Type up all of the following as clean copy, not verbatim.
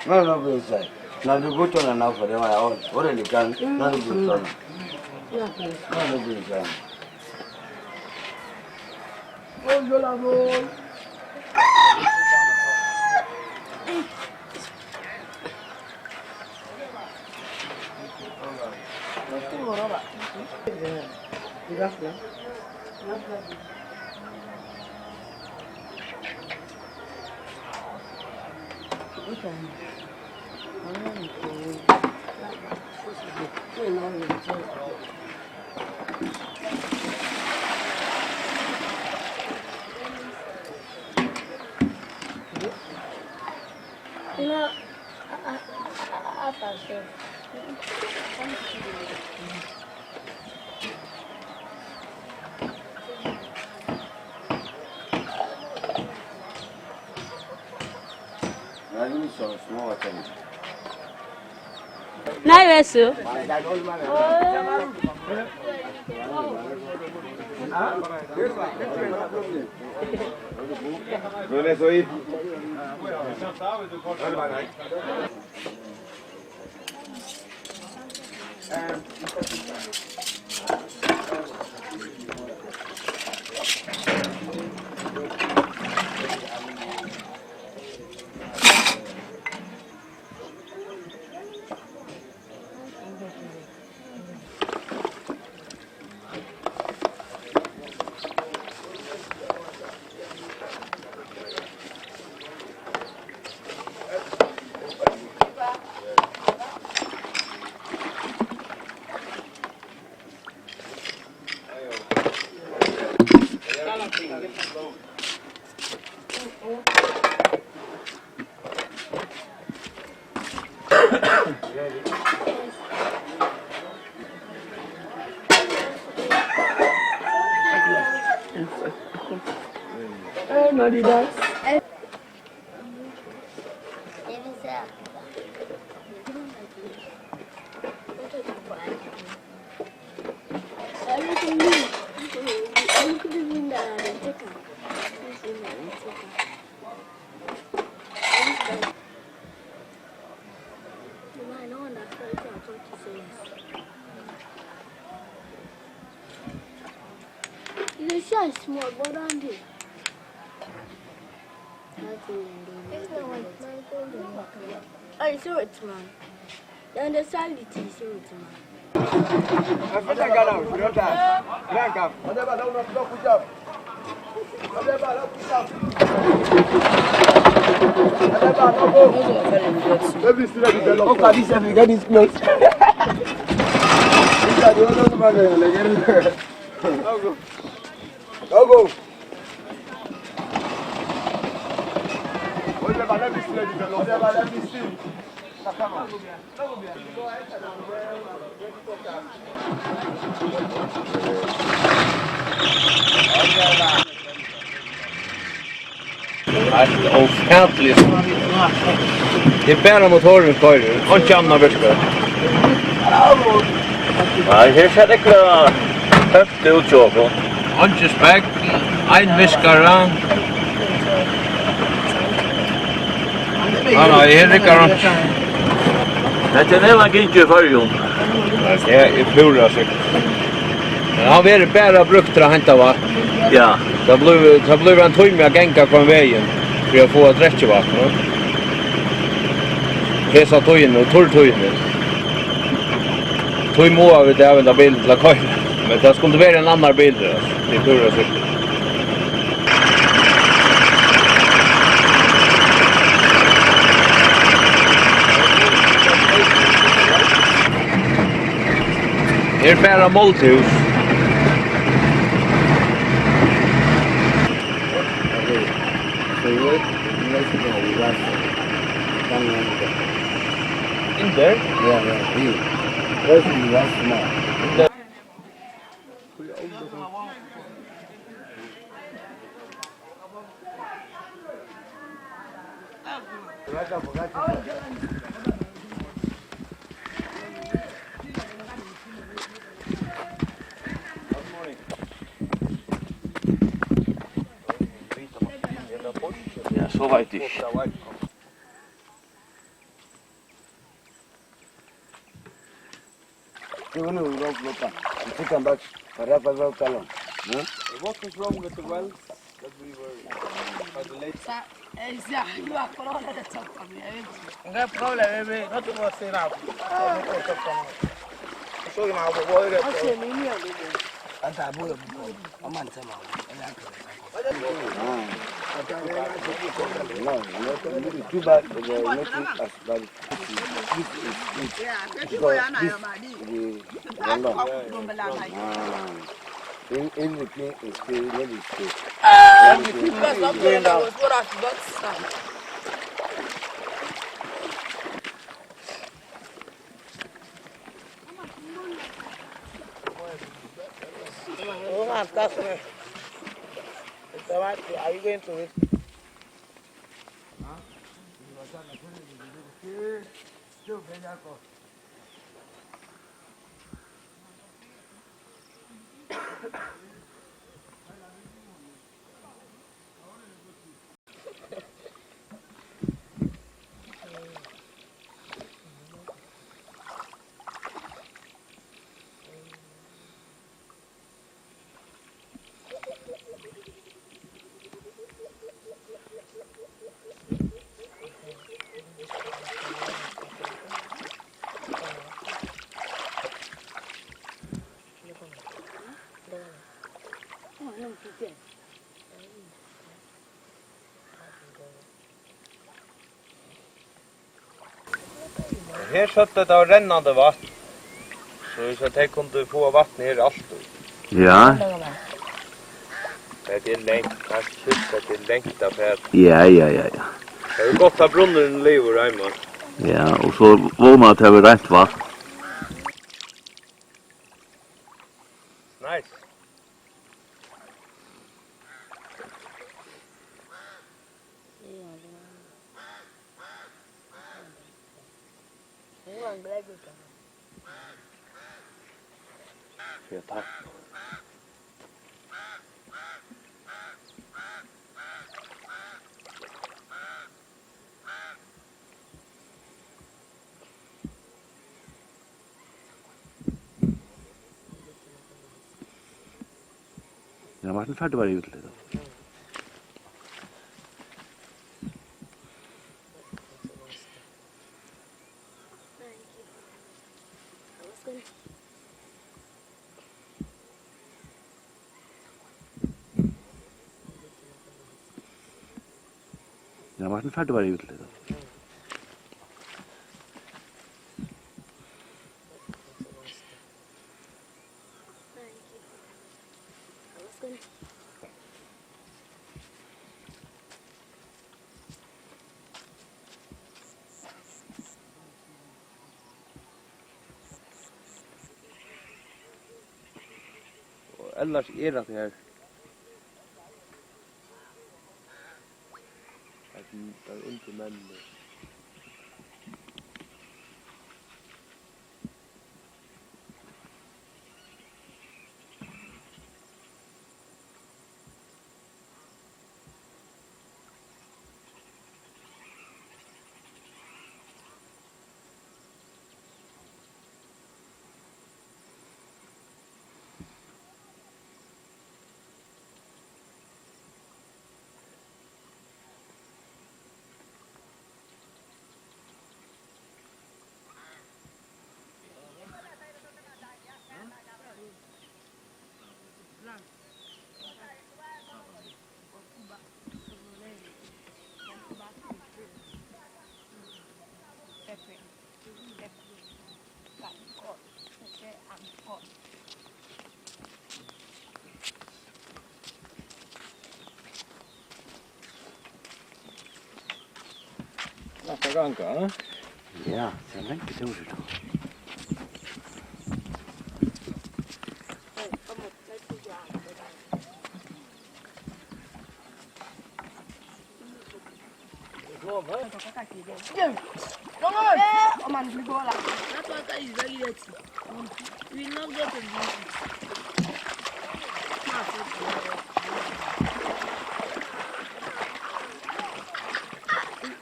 No, say. Now the good one now for them. I already can. Not the good one. Not the good one. Oh, you love all. Nice, sir. No, di das. It's just small, but on it. I saw it, man. You understand it, you saw it, man. I put a gun out, you know that. Blank up. Whatever, don't push up. Whatever, don't push up. Whatever, don't go. Let me see that develop. How can this ever get this close? These are the other man. Go. Go. Whatever, let me see that develop. Whatever, let me see. Come on. Offentligt. Det är bara motoren kvar. Och inte annat verkar. Nej, här ser det klart. Högt ut så. Ikke spekk, ein viskare. Nei, her rikker han. Det nevan gick ju förrjun. Det är pura säkert. Men han vill bara brukt till att hämta vatten. Ja. Det blir en timme att gänga på vägen för att få ett rättvatten. Hesa tøyene og torrtøyene. Tøy må vi det använda bilen till att köra. Men det skulle vara en annan bil. Det är pura säkert. Här är bara målthus. In there? Ja, hier. Dat is die was Ja, så vet ich. You know, we don't look up. You come back, Rafa will tell him. What was wrong with the well that we were by the lake? Inga problema, bebê. Não te vou ser nada. Sou uma boa ideia. Anta boa, aman sama. No, not too bad, but not as bad. Everything is still really still. Are you going to it? Här satt det av rännande vatten. Så att jag kunde få vatten här alltid. Ja. Det är längt, kanske det är längt av här. Ja. Det är gott att brunnen lever hemma. Ja, och så vånar att det är rätt va? Nice. Ja, tack. Ja, var den färdig var det ut lite. Ja, var den färdig var det ut lite. Ellers är det här. Det är inte män. Kanka, hè? Ja, zijn lekker zo zo. Oh man, we go like that's why I is very dirty. We not get to do it.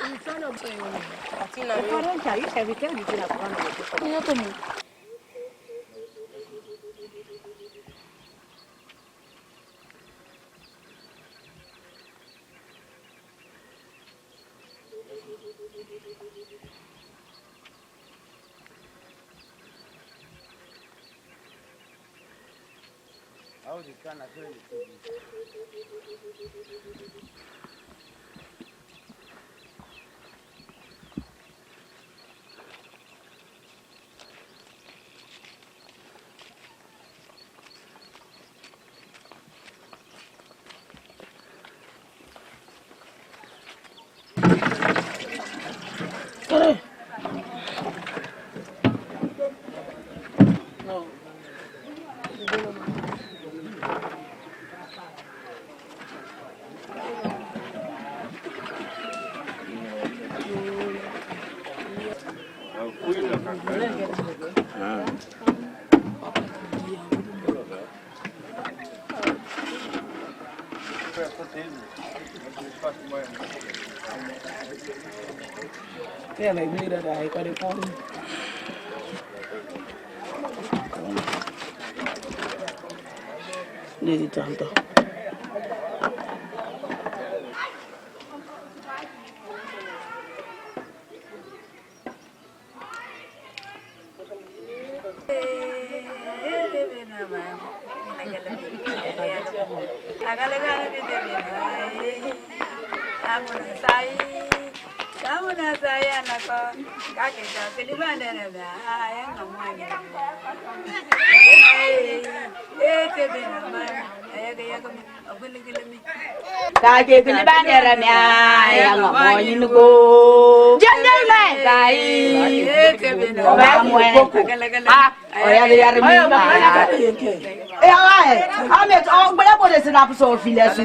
In front of you. Yeah, like me that I got it for me. Lady Tanto. Kake kulibandera mya yanga moyinugo jangal kai obamwe oya de yarmi ya wae amet o gbele bode sina so file su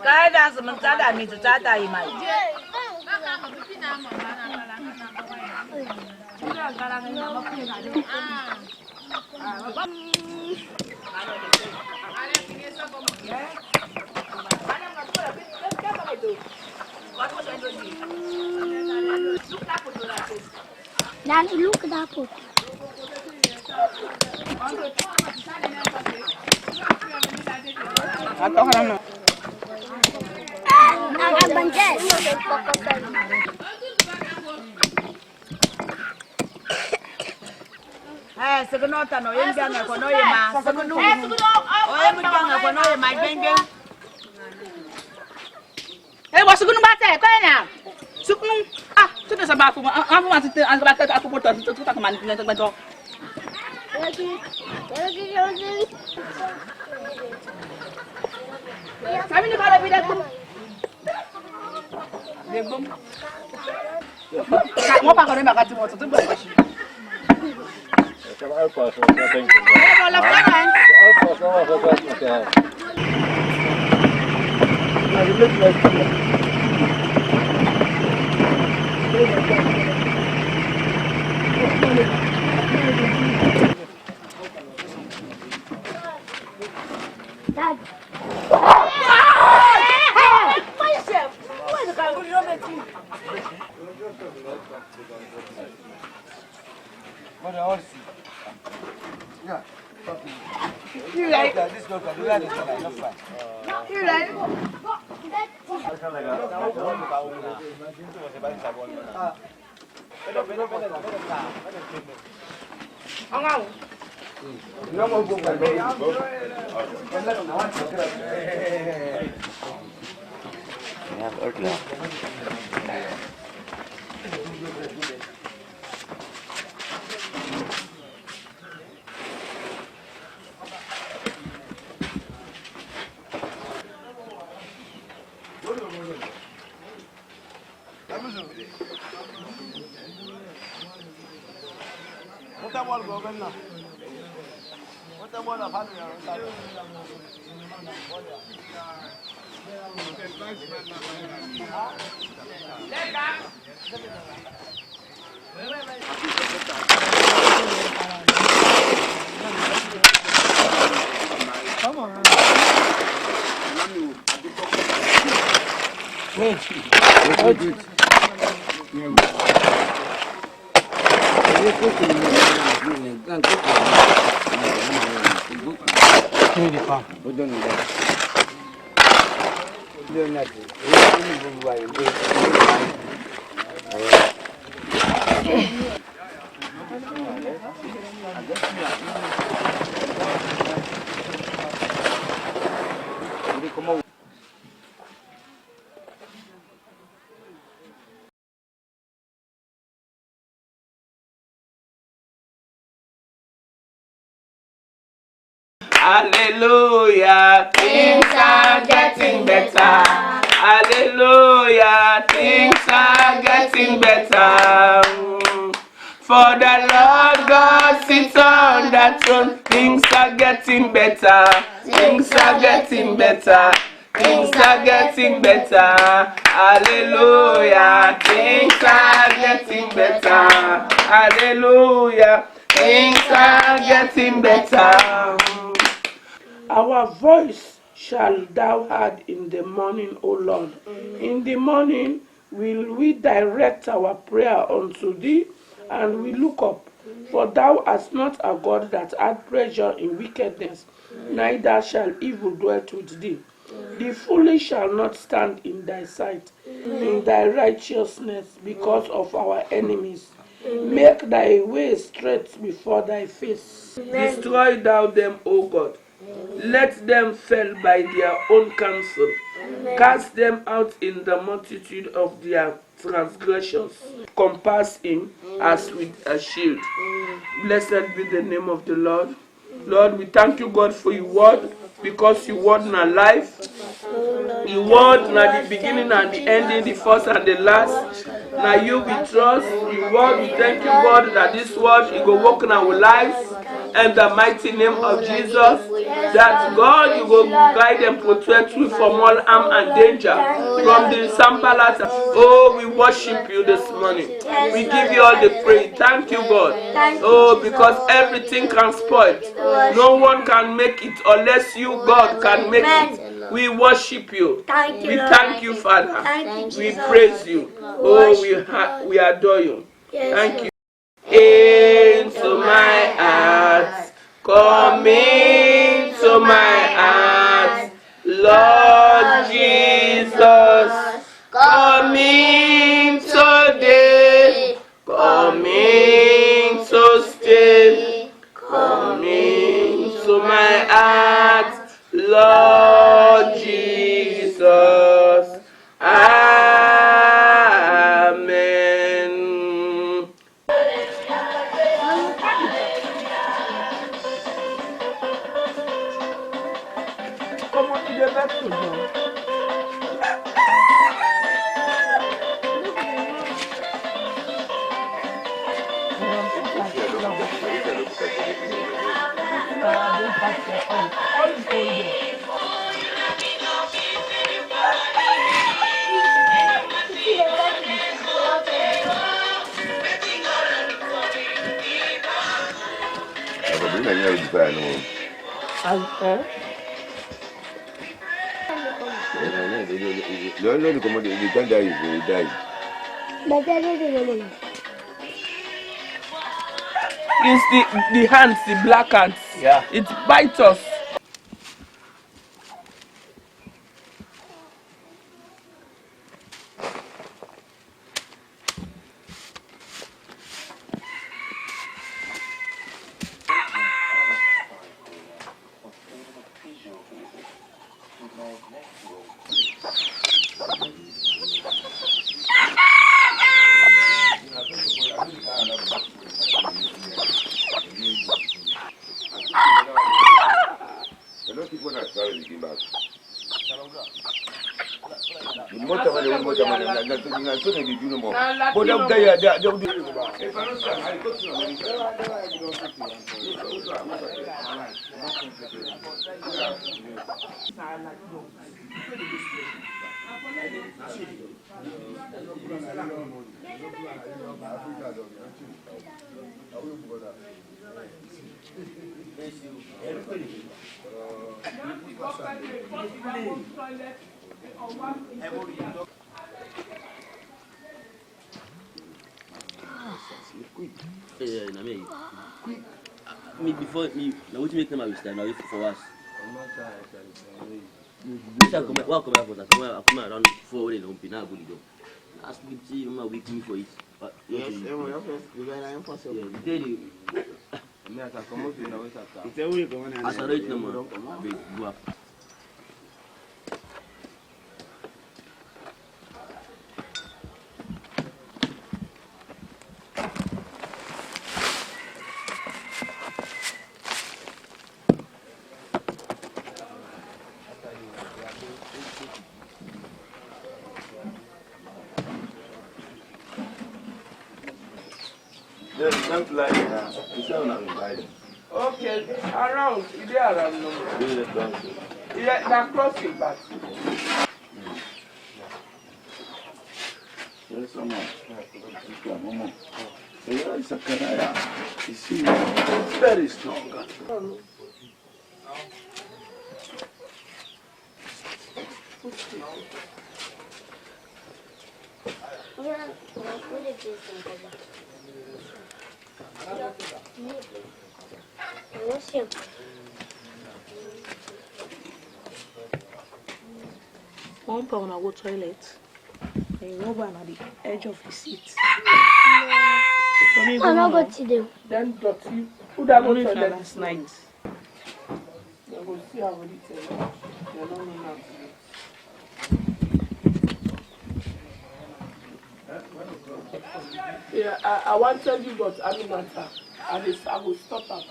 Guidance, Montada, me to Tata in my. Now look at that put. Segunota no yemjanga ko no yema segunu oyemjanga ko no yema genge wa segunu bate ko na segunu tu de sabafu afu ma tete an bate aku poto tu tak man ni tak beto kami ni kala bidak debum mo pa ko ni makati mo tu ba shi. Ik heb uitpassen, wat dat denk ik. Dad. Yeah. You like this local? You like this one? You like? Come on. Hallelujah, things are getting better. Hallelujah, things are getting better. For the Lord God sits on that throne. Things are getting better. Things are getting better. Things are getting better. Hallelujah, things are getting better. Hallelujah, things are getting better. Our voice shall thou heard in the morning, O Lord. In the morning will we direct our prayer unto thee, and we look up. For thou art not a God that hath pleasure in wickedness, neither shall evil dwell with thee. The foolish shall not stand in thy sight, in thy righteousness, because of our enemies. Make thy way straight before thy face. Destroy thou them, O God. Let them fall by their own counsel. Cast them out in the multitude of their transgressions. Compass him as with a shield. Blessed be the name of the Lord. Lord, we thank you, God, for your word, because your word in our life. Your word na the beginning and the ending, the first and the last. Now you we trust. Your word, we thank you, God, that this word it go work in our lives. and the mighty name of Jesus, that God, you will guide and protect you from all harm and danger, from the sambalas. Oh, we worship you this morning. We give you all the praise. Thank you, God. Oh, because everything can spoil. No one can make it unless you, God, can make it. We worship you. We thank you, Father. We praise you. Oh, we adore you. Thank you. Into my heart, come into my heart, Lord Jesus, come in today, come in to stay, come into my heart, Lord Jesus. Amen. Come on, you back to John. It's the hands, the black hands. Yeah. It bites us. Me before me, now what you make them a waste time now for us. Well, come out for that. I come around 4 days. Don't be now good. Ask me to see my weekly for it. But yes, impossible. Yeah, daily. It's a week. As a right number, go up. Okay, around. They are around. Yeah, they're crossing back. Yes, someone. It's a canaya. You see, very strong. One pound I go toilet. And rubber at the edge of the seat. I'm not going to do. Then dirty. Who that Only go for to last night. They will see how it is. They don't know now. Yeah, I wanted you, but I don't matter. I will stop up.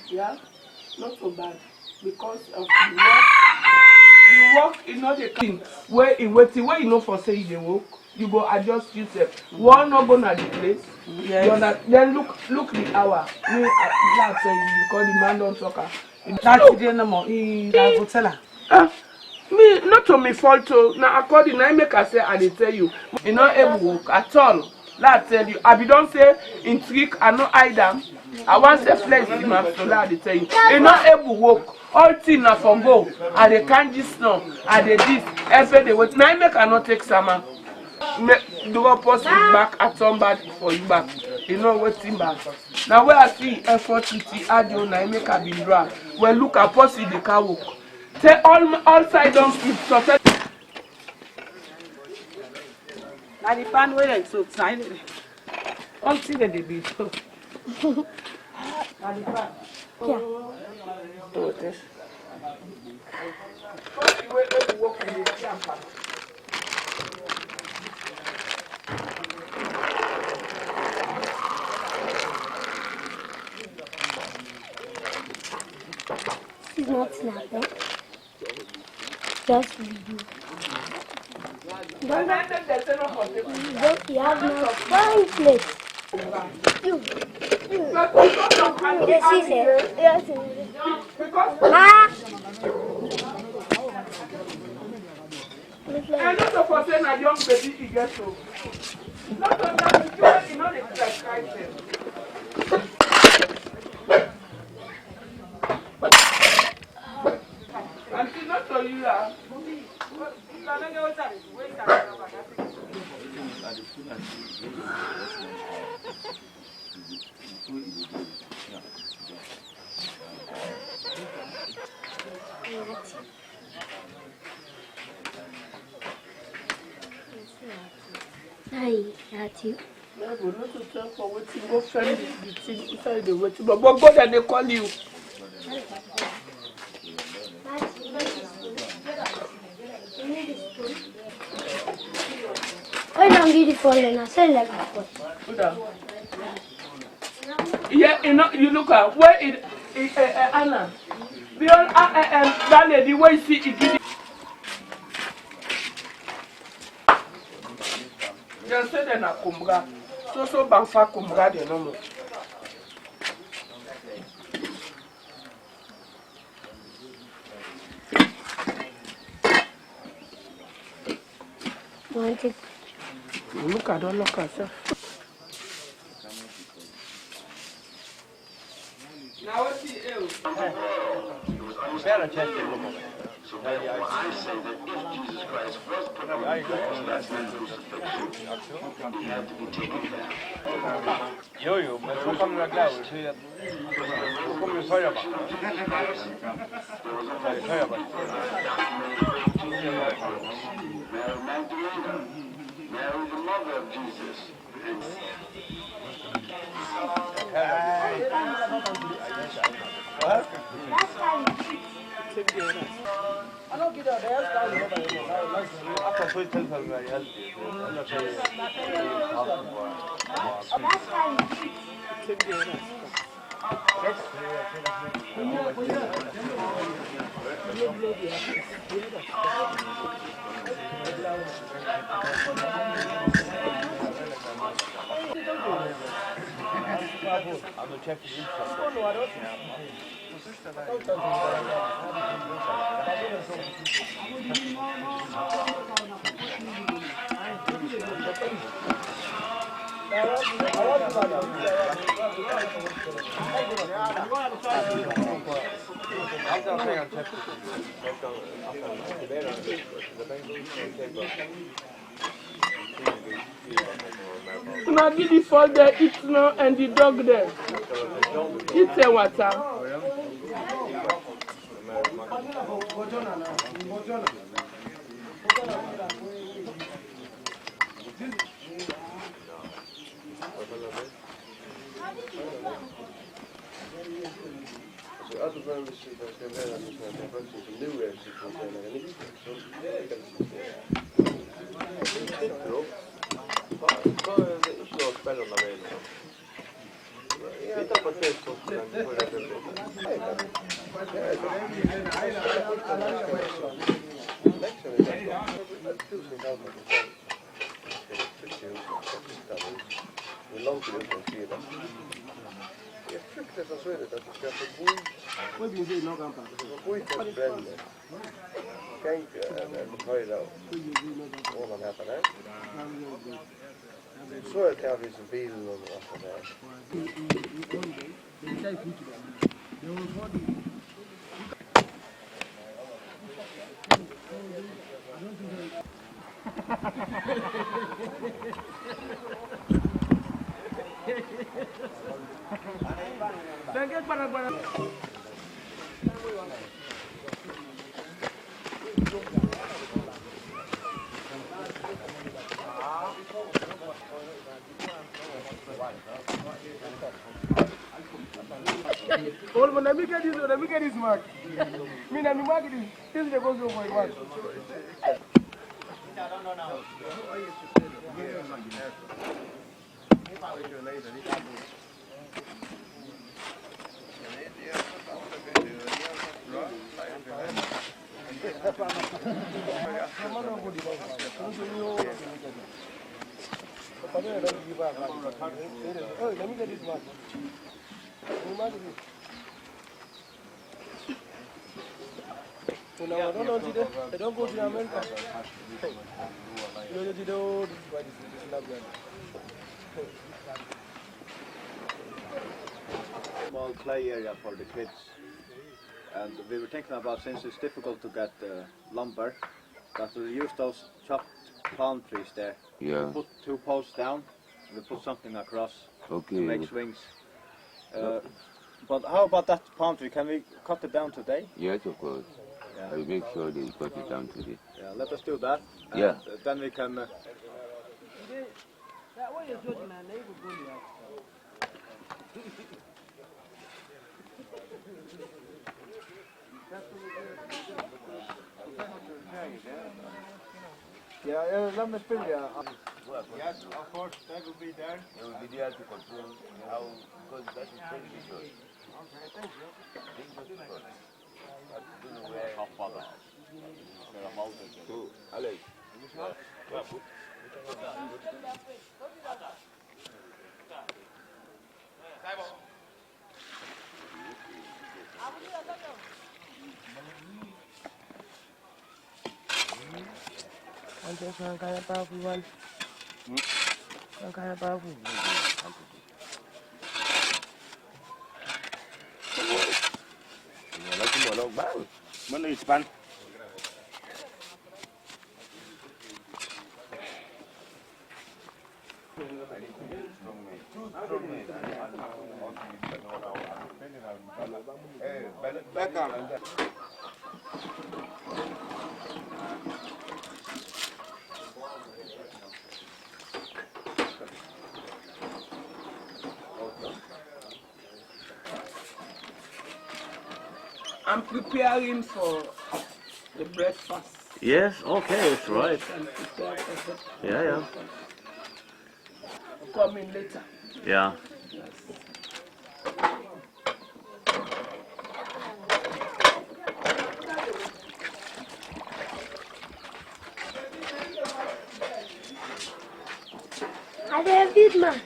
Yeah? Not so bad. Because of the work work, you know the thing. Where you know for say they work, you go adjust yourself. One not go to the place. Yes. Then look the hour. Me that's you call the man don't talk. That's the no more. He will tell her. Me not to me fault to now according I make I say I dey tell you. You not able work at all. Let's tell you. I be don't say in trick I no hide them. I want to flex the man so I dey tell you. You not able work. All things na for go. And they can't just know. And they this every day. Now I make I not take summer. Do a post it back at somebody for you back. You know what's in back. Now where I see effort with the audio now I make a be drag. Well look I post it the car work. Say all side don't keep success. Now the pan where it's so tiny. All see that they be so. Now the pan. Do this. She's not snapping. Just video. Don't you have no fine place? You. Yes, she said. Yes, ah! I know the person a young baby he gets so. Not of that, you know the Christ. And she's not to you, Hi, that's you. I will not tell for what you go friend the thing inside the waiting, but go and they call you. Why don't you fall in a cell like that? Yeah, you know, you look at where it Anna. Beyond that lady, where you see it give you say they're not kumbra. So bangfa kumbra they no more. Look at don't look at yourself. Now what's the ill? Better check it. I say that if Jesus Christ was put on the cross and crucifixion, he had to be taken down. Jo, men så kommer det glad ut. Så kommer det höja bara. Höja bara. Mary Magdalene, Mary the mother of Jesus. I don't get out there. Jag kan få tillfälle med hjälp. Eller Now give the fall there, eat now, and the dog there. Eat the water. Så är det vi som bilen och allt det där. Hold on, let me get this mark. Me and the mark is this is the goes over my mark. Let me get this mark. No, I don't know. They don't go to America. Small play area for the kids, and we were thinking about, since it's difficult to get lumber, that we use those chopped palm trees there. Yeah. Put 2 posts down, and we put something across to make swings. But how about that palm tree? Can we cut it down today? Yes, of course. Yeah. I'll make sure they cut it down today. Yeah, let us do that. And Yeah. Then we can. Yeah, let me spin there. Yes, of course, that will be there. It will be there to control how good that is very good. Okay, thank you. Allez. I'm just one kind of powerful one. One kind of powerful. Mana ispan? Back on. I'm preparing for the breakfast. Yes, okay, that's right. Yeah. Come in later. Yeah. I have this man.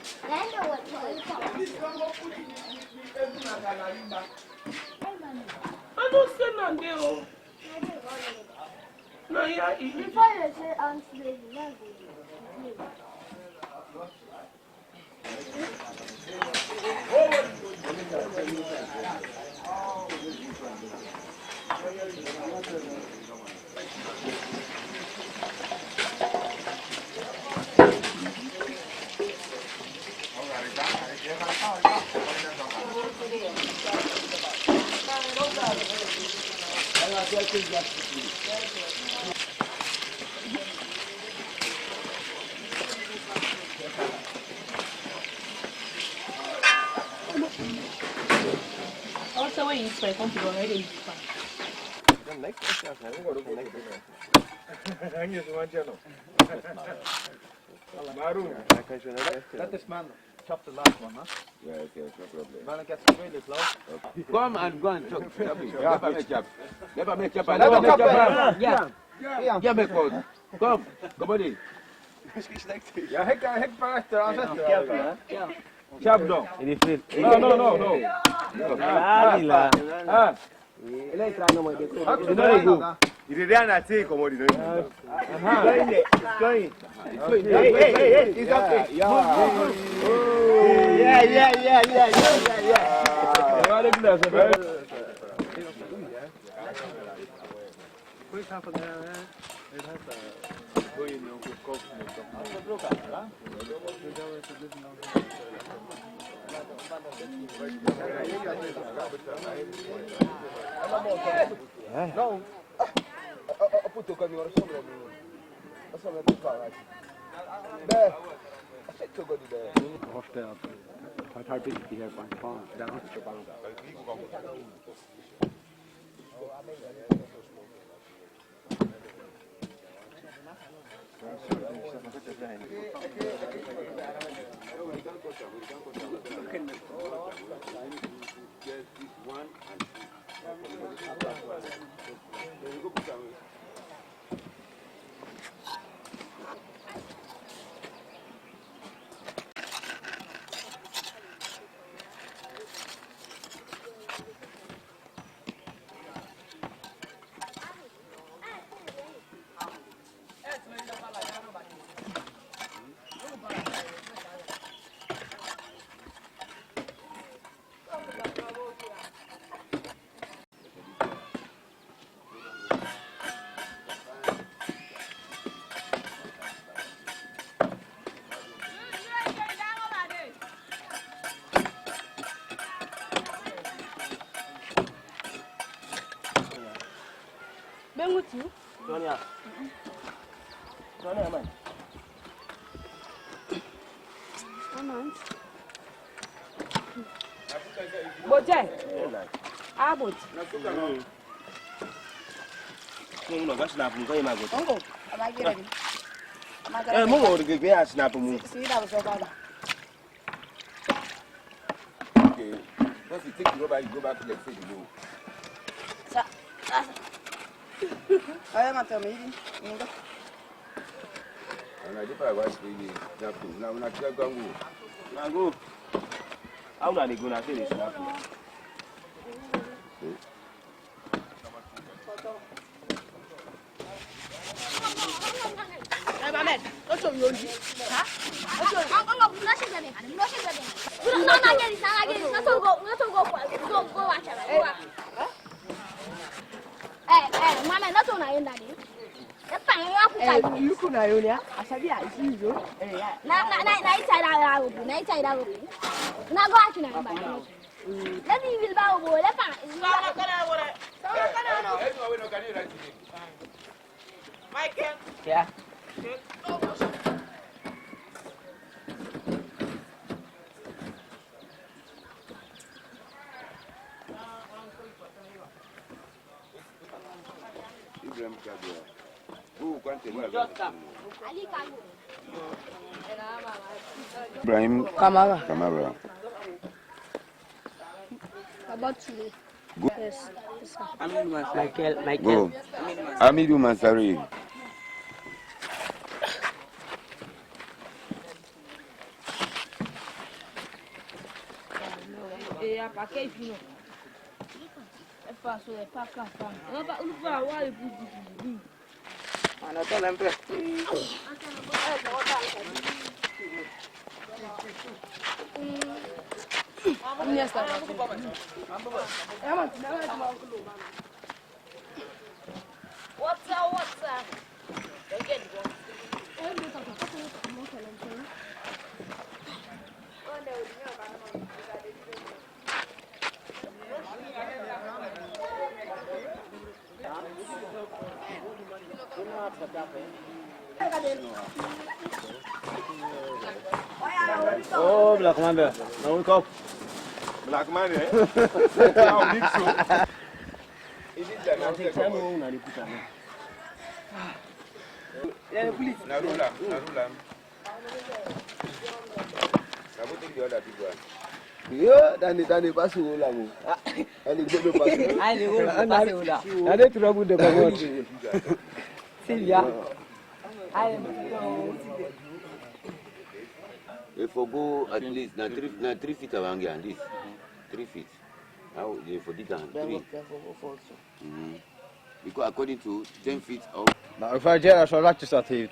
I don't say no deal. No, yeah, Before you say I'm slave, Also, when you spray, come to go already. Let this man chop the last one, huh? Yeah, okay, no problem. Man gets really close. Come and go and chop. Never make chop. Never make chop. Yeah, make one. Come on in. Ja, hek bara efter han sätter. Ja. Chop down. No. Il est rien à tirer comme on dit. It's going. Hey, it's okay. Non. Appunto come ora sopra di fare. Beh, aspetta un po' di bene. Ben with you? Sonia, man. Boje. Ah, boje. No, go snap mu, go ma go. Ongo, abagire ni. Mo mo de gbe snap mu. Si da so baba. Okay. Once you take the rubber, you go back to the stage you go. Ay, matame idi. Ngo. And I did para watch the snap. Now na try go. Na go. How na dey go na say dey snap. Ay, mamen. Ocho yondi. Ha? Ocho. Ongo, no se bebe. No, go watch it. Mama, not on I daddy. You could I sabi I see you. Night now go out now. Let me will bow. Michael. Yeah. Ibrahim Kamara. About you. Go. Yes. Michael. Go. Amidou Mansari. Paquet fino. É fácil, é para cá. Não vai lá e pude. Ana tá lembre. What's up? Oh, black man there. Now wake up. Black man, eh? Now mix so. Is it that? Now take time on na dey put am. Yeah, please. Na rula. Na go take the other big one. Yo, Danny, pass you all am. Ani go pass. Ai ni go pass ola. Na dey trouble the comot. Silvia. Ai If we go at least 3 feet around here, at least 3 feet. How they for dig down 3. Because according to 10 feet of. Nej, för att göra så registrativ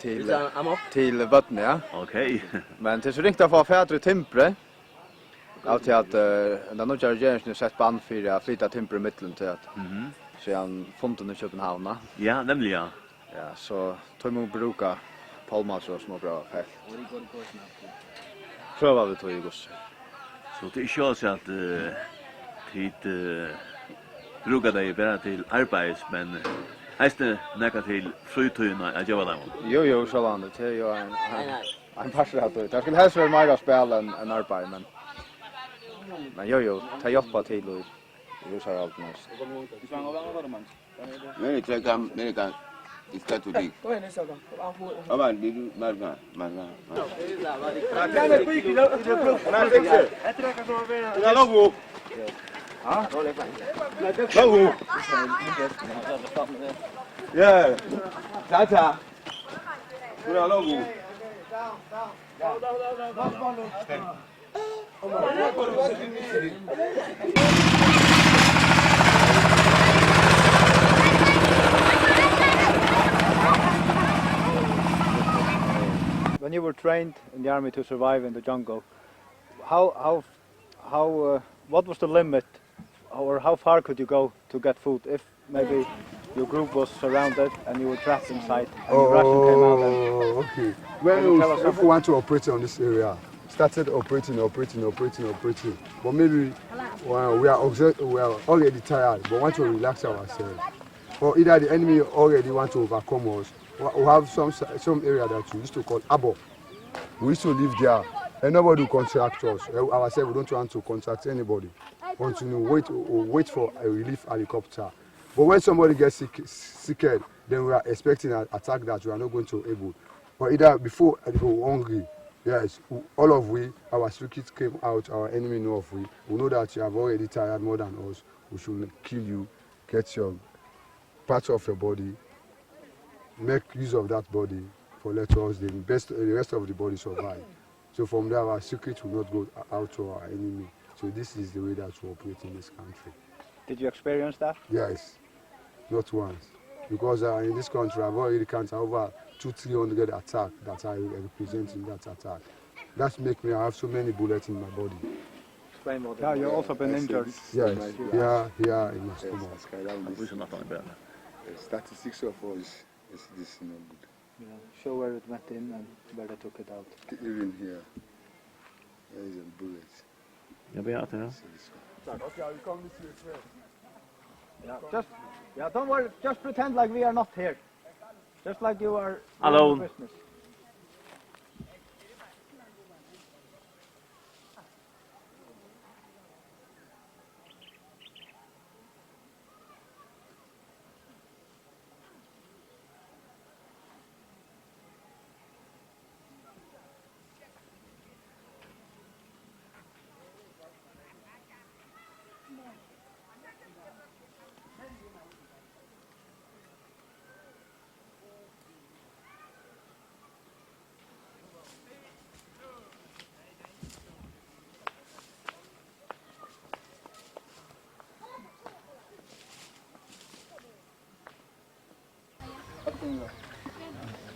till vattnet, ja. Okej. Men till så ringt att få fäder timpre. Allt till att den nya regeringen sett band för att flytta timpre i mitten till att. Så han fonten i Köpenhamn. Ja, nämligen. Ja, så tog man bruka palmas och små bra fält. Pröva vi tog ju goss. Så det är ju så att hit brukar det bara till arbets men häste näka till fritiden att göra det. Jo, så landet. Det är ju en passerat ut. Jag skulle helst vara mer att spela än arbete, men jo, ta hjälpa till och just har allt mest. Men det kan iska to dig. Aman, det du marga. Yeah. Tata. Pura logo. When you were trained in the army to survive in the jungle, what was the limit, or how far could you go to get food if maybe your group was surrounded and you were trapped inside and the Russian came out and... Okay. Well, if we want to operate on this area, started operating. But maybe we are already tired, but want to relax ourselves. Or either the enemy already want to overcome us. We have some area that we used to call Abo. We used to live there, and nobody will contract us. Ourselves, we don't want to contract anybody. Until we wait for a relief helicopter. But when somebody gets sick, then we are expecting an attack that we are not going to able. Or either before we were hungry, yes, all of our secrets came out, our enemy know of we know that you have already tired more than us. We should kill you, get your parts of your body, make use of that body for let us the rest of the body survive. So from there our secret will not go out to our enemy. So this is the way that we operate in this country. Did you experience that? Yes, not once. Because in this country I've already counted over 200-300 attacks that I represent in that attack. That makes me have so many bullets in my body. Yeah, you've also been injured. Yes, here in my stomach. Statistics of us is this not good. Yeah. Show where it went in and where they took it out. Even here, there is a bullet. Yeah, don't worry, just pretend like we are not here. Just like you are alone. Business.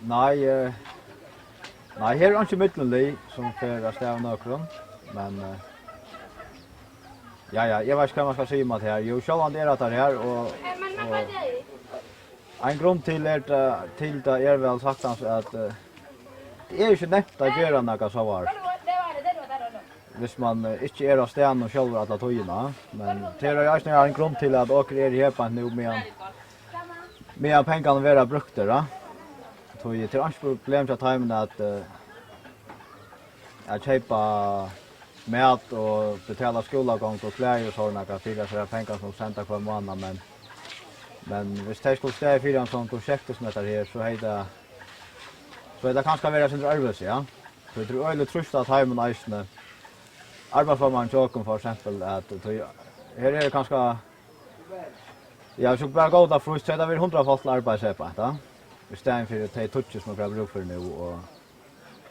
Nej, här är inte mittenlig som för att stäva nökron, men ja, jag vet inte vad man ska säga om det här. Jo, själva det är att det här och en grund till det väl sagt att det är inte nätt att göra något så var. Hvis man inte är av sten och själva alla tojerna, men det är en grund till att åker är här på nu med pengarna vara brukta då. Så det är inte problem att ta med att köpa mat och betala skolagång och kläder och sådana kan fylla sig pengar som sända kvar månad men hvis det skulle stå för en sån projekt som heter här så är det kanske vara sin arbete, ja. Så det är väldigt trust att hemmen isne arbetsformen joken för exempel att här är det kanske jag skulle bara gå där för att det är 100 fast arbete på det. Istället för att ta touches som jag brukar för nu och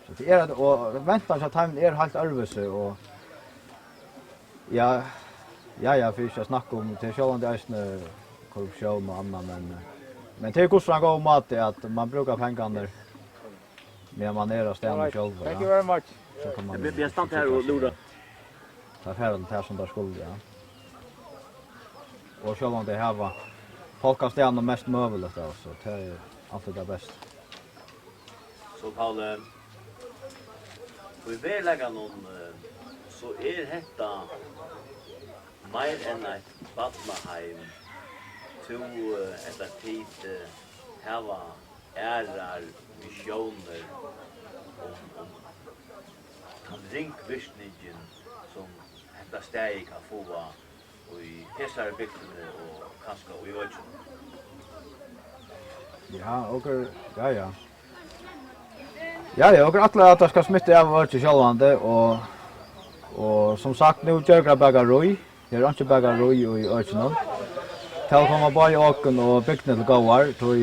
Så det och väntan så att han helt örvelse och ja, för jag snackar om det själva det är korruption och annat men det är också en god mat att man brukar pengarna men man är och stämmer själv. Thank you very much. Så kan man Vi har stannat här och lura. Ta färden här som där skulle ja. Och själva det här var folk har stannat mest möjligt så det är alltid det bästa. Så Paul, vi vill lägga någon så detta mer än ett Barnaheim to eller tid hava ärar visioner om ringvisningen som detta steg kan få och i hesar bygden och kanske och i öchen. Ja, och alla att det ska smitta av vart självande och som sagt nu gör bagaroj. Det är inte bagaroj i öchen. Tal komma bara i åken och bygden till gåar då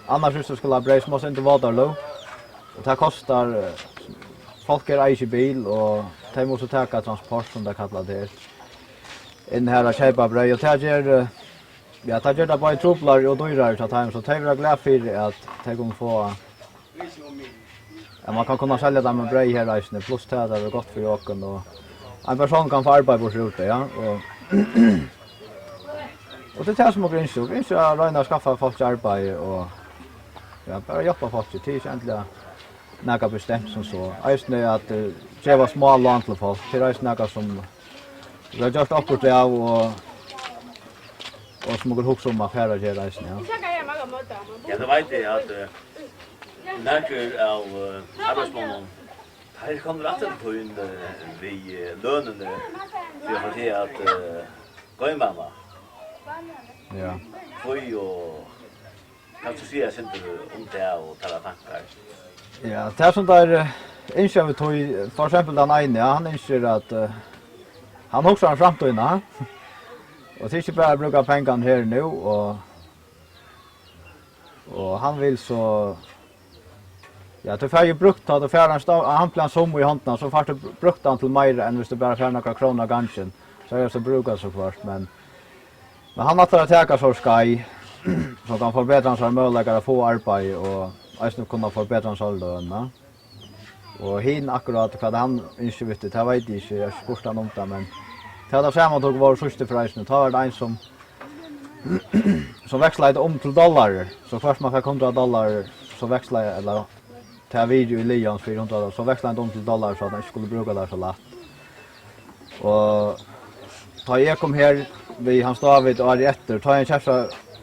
annars så skulle bräs måste inte vara då. Och det kostar folk är i bil och de måste ta transport som det kallar det. In här att köpa bröd och ta ger ja, ta ger det bara trubblar och dyrare så time så tar vi glad för att ta kommer få ja, man kan kunna sälja dem med bröd här resten plus det är gott för åken och en person kan få arbeta på ute ja och det tar som och gräns jag räna skaffa folk arbete och ja bara jobba folk det är egentligen något bestämt som så just nu att det var små lån till folk det är något som vi har just uppåt det och som går hus om affärer här resten ja. Ja, det vet jag att när av arbetsmannen här kommer rätt på in vi lönen för att se att gå in mamma. Ja. Foi och kanske se sen om det och tala tankar. Ja, det som där inser vi tog för exempel den ene, han inser att han också har framtiden. Och det är inte bara bruka pengarna här nu och han vill så ja, det får ju brukt att han plan som i handen så fast brukt han till mer än hvis det bara för några kronor ganska. Så jag så brukar så kvart men han har att ta så sky så kan förbättra sina möjligheter att få arbete och alltså kunna förbättra sin lön. Och hin akkurat vad han inte vet det vet inte jag kostar något men det hade samma tog var första priset tar det en som växlar om till dollar så först man får $100 så växlar eller ta video i Leone $400 så växlar det om till dollar så att man skulle bruka det så lätt. Och ta jag kom här vi han står vid och efter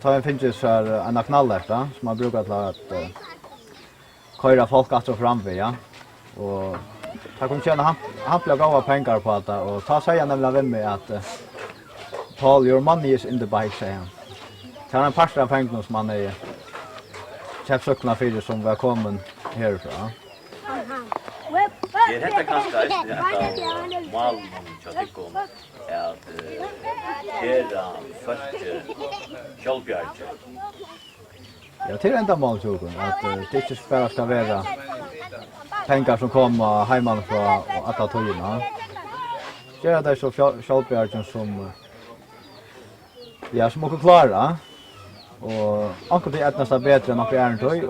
ta en finns för en knallert som man brukar att köra folk att fram vid ja. Och jag kan känna han blev gåva pengar på det och ta sig nämligen vem med att Paul your money is in the bike say han. Tar en par av pengarna som man är köpsökna för som var kommen härifrån. Det heter kanske att mal någon chatikon att era första självbjärg. Ja, till ända målsöken att det inte bara ska vara pengar som kommer hemifrån och alla tojerna. Det är det så självbjärg som ja, som också klara. Och anker det är nästan bättre än något annat toy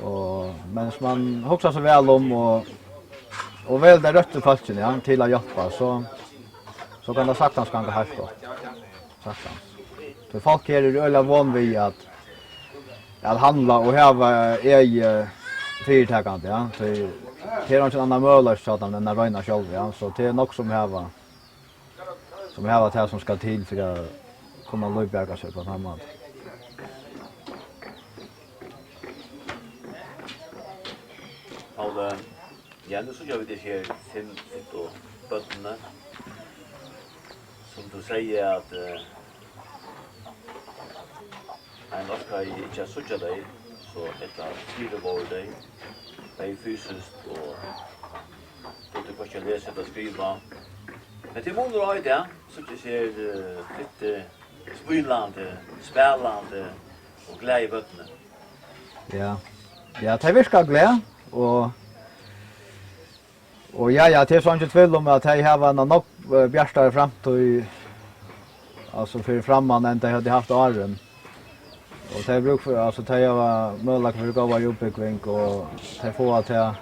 och men man huxar så väl om och väl det rätta fallet ja till att hjälpa så kan det saktans kan gå helt gott. Saktans. För folk är ju ölla van vid att handla och ha företagande ja. Så det är inte en annan möjlighet så att den är rena själv ja. Så det är något som har det som ska till för att kunna löpbärga sig på den här måten. Paul, ja, nu så gör vi det här sen och bötterna. Som du säger att en norska inte sucha dig så detta skriver vår dig. Det är fysiskt och det kan jag läsa och skriva. Men det måste vara det så det ser lite spelande, spelande och glädje bötterna. Ja. Ja, det viskar glädje Och ja, det är så inte tvivl om att jag har en nog bjärstare framtid alltså för framman än det hade haft åren. Och det bruk för alltså det var möjligt för att gå av uppbyggning och det får att ja,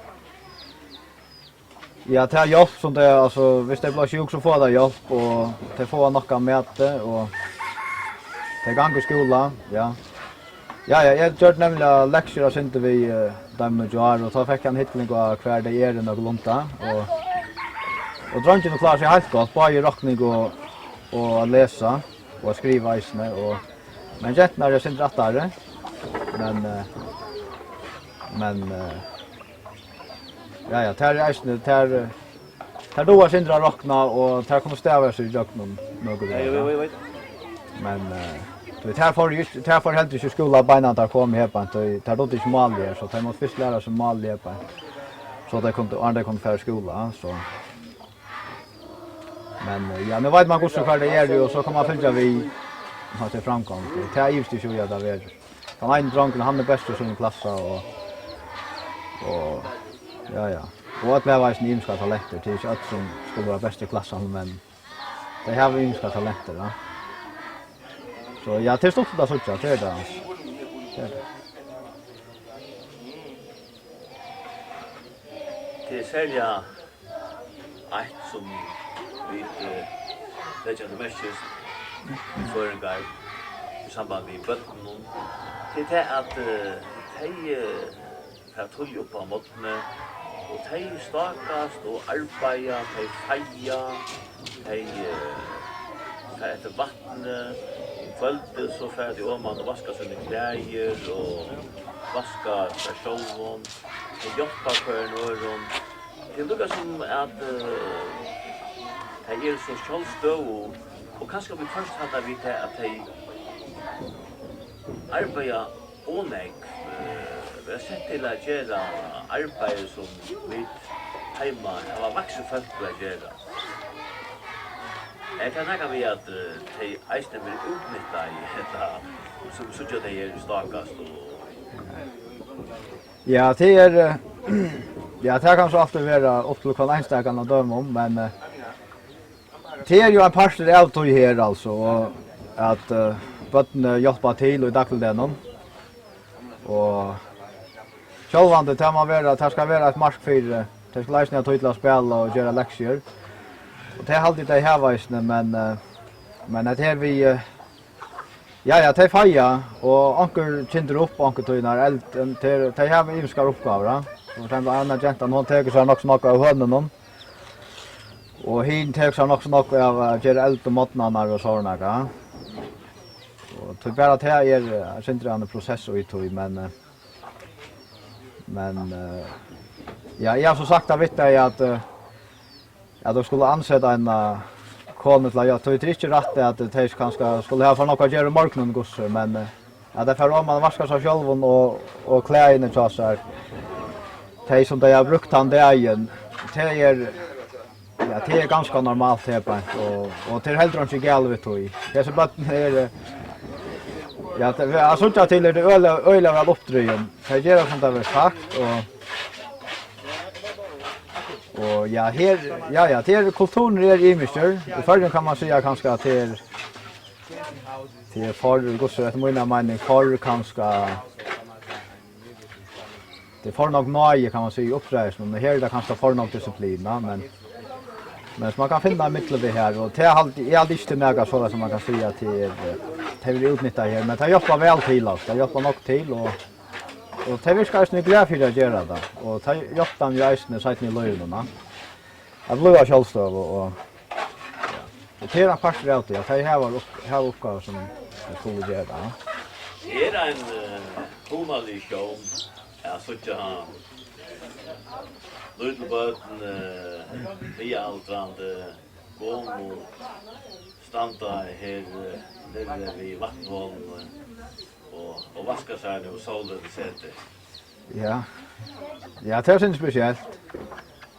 det är hjälp som det alltså hvis det blir sjuk så får det hjälp och det får några mäte och det går i skolan, ja. Ja, jag gjorde nämligen lektioner sen inte vi dem och jag och så fick han hittling av kvar det är något lunta och drangen klarar sig helt gott på i rockning och läsa och skriva isne och men jättna är sen rättare men ja, tar isne tar då sen dra rockna och tar kommer stäva sig i rocknen något. Men det här får helt inte skola benen där kom här på det tar då inte mål där så det måste först lära sig mål där på så det kommer för skola så men ja nu vet man hur så det är och så kan man följa vi har det framgång det är just det så jag där han är drunken han är bäst i sin klass och ja och att vara en imska talenter till att som skulle vara bäst i klassen men det har vi imska talenter va. Så ja, det är stort att så det är det. Det är sälja ett som vi lägger det mest för en guide i samband med bötten. Det är att de får tull upp på måttene och de stakast och arbeta, de feja, de efter vattnet. Kvällte så färdig om man vaskar sina kläder och vaskar personen och jobbar för en öron. Det lukar som att det är så självstå och kanske vi först hade vi det att de arbetar onägg. Vi har sett till att göra arbete som vi hemma har vuxit folk att göra. Jag kan tänka mig att de eisen vill utnyttja i detta som sådär det är starkast. Ja, det är ja, det kan så alltid vara upp till enstakarna döma om, men det är ju en parster av tog här alltså och att bötten hjälpa till i dagligdagen och självande tar man vara att det ska vara ett mark för det ska läsa ner till att spela och göra lektioner. Och det är alltid det här väsne men att här vi ja det är faja och onkel kinder upp onkel tøynar eld det har vi imskar uppgifter och sen Anna gentan hon tar sig nog snakka av hönnon och hin tar sig nog snakka av ger eld och matnanar och såna och det bara att här är centrala process och i men ja jag har så sagt att vet jag att de skulle ansätta en kone till jag tror inte rätt att det kanske skulle ha för något att göra marknaden gosse men ja det för om man vaskar sig själv och kläderna så här det som det har brukt han det igen det är ganska normalt här på och det är helt inte galvet i det så bara är ja det är så att till det öle väl uppdröjen det gör som det var sagt och ja här det är kulturen är immister och förrän kan man säga kanske att det är för gosse att mina mening för kanske det får nog nöje kan man säga uppträs men här är det kanske för nog disciplin men man kan finna mittel det här och det är alltid inte några så som man kan säga till det vill utnyttja här men det jobbar väl till oss det jobbar nog till och det vill ska ju glädje för att göra det och det jobbar ju äsne sätt ni lönerna att blåa självstöv och det är en fast rätt det här uppgåva som jag skulle göra Det är en humalig show så att Luttelböten via altrande gång och stanta här nere vid vattenholm och vaska sig och solen sätter. Ja, det är inte speciellt.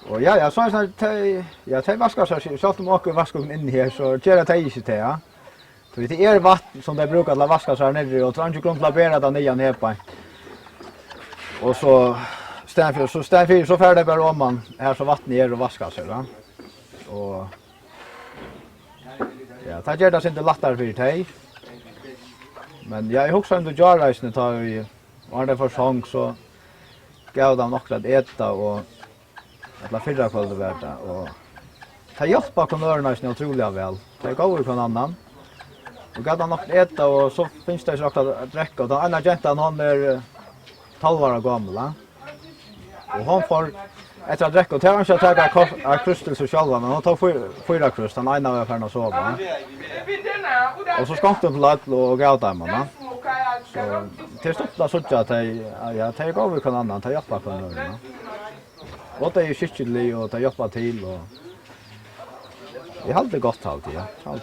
Och ja, så är det det vaskar sig så att man vaskar in här så gör det inte det ja. Så det är vatten som det brukar att vaska sig ner och tror inte grund att bära den igen här på. Och så Stenfyr så färdig bara om man här så vatten är och vaskar sig då. Och ja, det gör det inte lättare för dig. Men jag också om du gör reisen tar vi var det för sång så gav de något att äta och alla fyra kvällar värda och ta hjälp på konörerna är otroligt väl. Det går ju från annan. Och gav de något att äta och så finns det så att dricka och den andra gentan hon är 12 år gammal. Och hon får efter att dricka och tar inte att ta krustel så själva men hon tar fyra krust den ena var för att sova. Och så skånkte hon till att och gav dem va. Så till stopp där så att jag tar gå vi kan annan ta hjälpa på nu. Och det är ju skickligt och ta hjälpa till och jag hade gott alltid ja. Allt.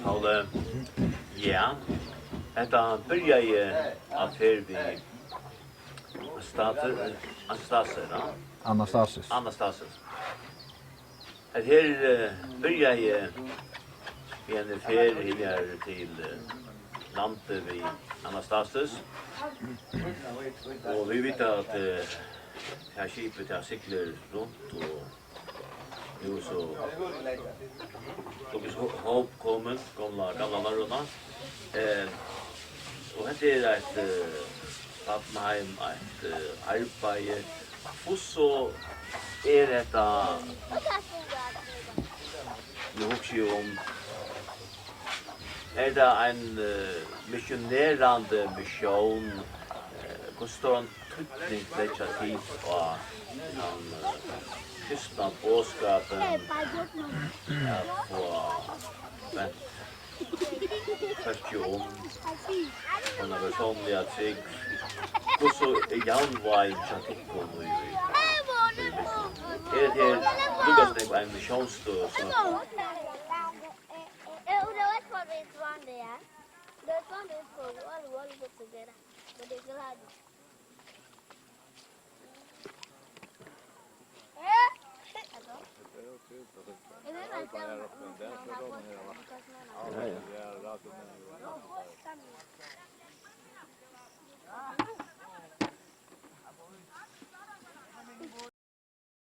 Alltså, ja. Detta börjar ju affär vid Anastasis. Det här börjar ju vid en affär här till landet vid Anastasis. Och vi vet att här skipet här cyklar runt och nu så hopp kommer gamla narrorna. Och det är ett Barnaheim, ett arbete. Och så är detta nu också om är det en missionerande mission kostar en tryckning lägga tid och en kristna bådskapen först om från en personliga trygg och så är Janvai chatikon och är det Lukas det en missionsstör så